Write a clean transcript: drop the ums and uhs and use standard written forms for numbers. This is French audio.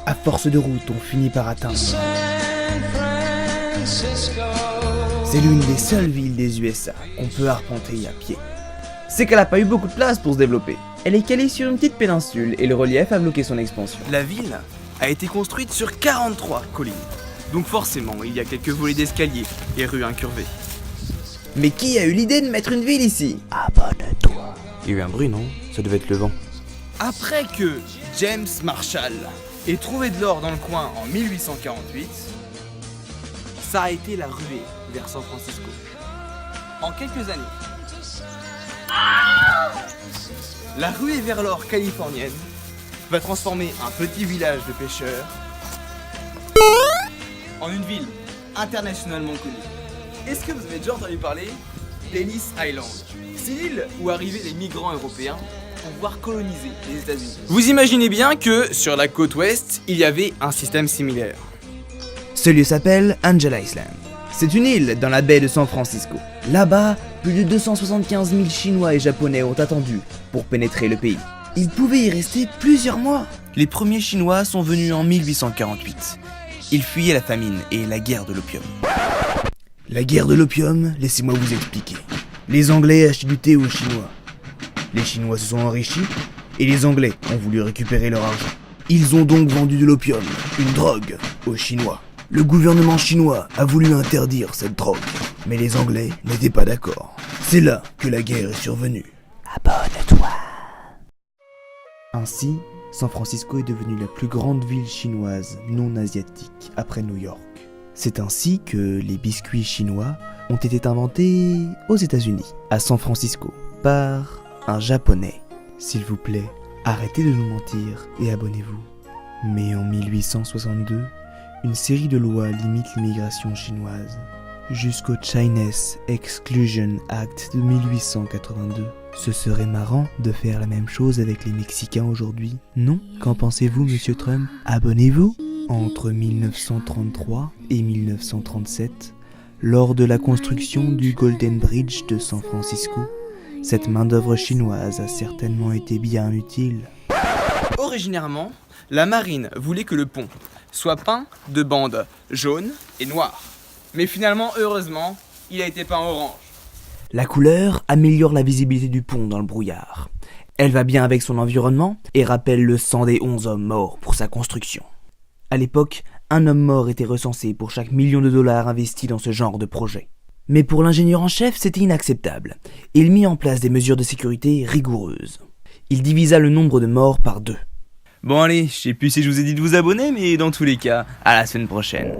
À force de route, on finit par atteindre. C'est l'une des seules villes des USA qu'on peut arpenter à pied. C'est qu'elle n'a pas eu beaucoup de place pour se développer. Elle est calée sur une petite péninsule et le relief a bloqué son expansion. La ville a été construite sur 43 collines. Donc forcément, il y a quelques volets d'escalier et rues incurvées. Mais qui a eu l'idée de mettre une ville ici? Abonne-toi. Il y a eu un bruit, non? Ça devait être le vent. Après que James Marshall ait trouvé de l'or dans le coin en 1848, ça a été la ruée vers San Francisco. En quelques années, la ruée vers l'or californienne va transformer un petit village de pêcheurs en une ville internationalement connue. Est-ce que vous avez déjà entendu parler d'Ellis Island? C'est l'île où arrivaient les migrants européens pour pouvoir coloniser les États-Unis. Vous imaginez bien que sur la côte ouest, il y avait un système similaire. Ce lieu s'appelle Angel Island. C'est une île dans la baie de San Francisco. Là-bas, plus de 275 000 Chinois et Japonais ont attendu pour pénétrer le pays. Ils pouvaient y rester plusieurs mois. Les premiers Chinois sont venus en 1848. Ils fuyaient la famine et la guerre de l'opium. La guerre de l'opium, laissez-moi vous expliquer. Les Anglais achetaient du thé aux Chinois. Les Chinois se sont enrichis et les Anglais ont voulu récupérer leur argent. Ils ont donc vendu de l'opium, une drogue, aux Chinois. Le gouvernement chinois a voulu interdire cette drogue, mais les Anglais n'étaient pas d'accord. C'est là que la guerre est survenue. Abonne-toi. Ainsi, San Francisco est devenue la plus grande ville chinoise non asiatique après New York. C'est ainsi que les biscuits chinois ont été inventés aux États-Unis, à San Francisco, par un japonais. S'il vous plaît, arrêtez de nous mentir et abonnez-vous. Mais en 1862, une série de lois limite l'immigration chinoise, jusqu'au Chinese Exclusion Act de 1882. Ce serait marrant de faire la même chose avec les Mexicains aujourd'hui, non? Qu'en pensez-vous, monsieur Trump? Abonnez-vous? Entre 1933 et 1937, lors de la construction du Golden Bridge de San Francisco, cette main-d'œuvre chinoise a certainement été bien utile. Originairement, la marine voulait que le pont soit peint de bandes jaunes et noires. Mais finalement, heureusement, il a été peint orange. La couleur améliore la visibilité du pont dans le brouillard. Elle va bien avec son environnement et rappelle le sang des 11 hommes morts pour sa construction. À l'époque, un homme mort était recensé pour chaque $1 million investis dans ce genre de projet. Mais pour l'ingénieur en chef, c'était inacceptable. Il mit en place des mesures de sécurité rigoureuses. Il divisa le nombre de morts par 2. Bon allez, je sais plus si je vous ai dit de vous abonner, mais dans tous les cas, à la semaine prochaine.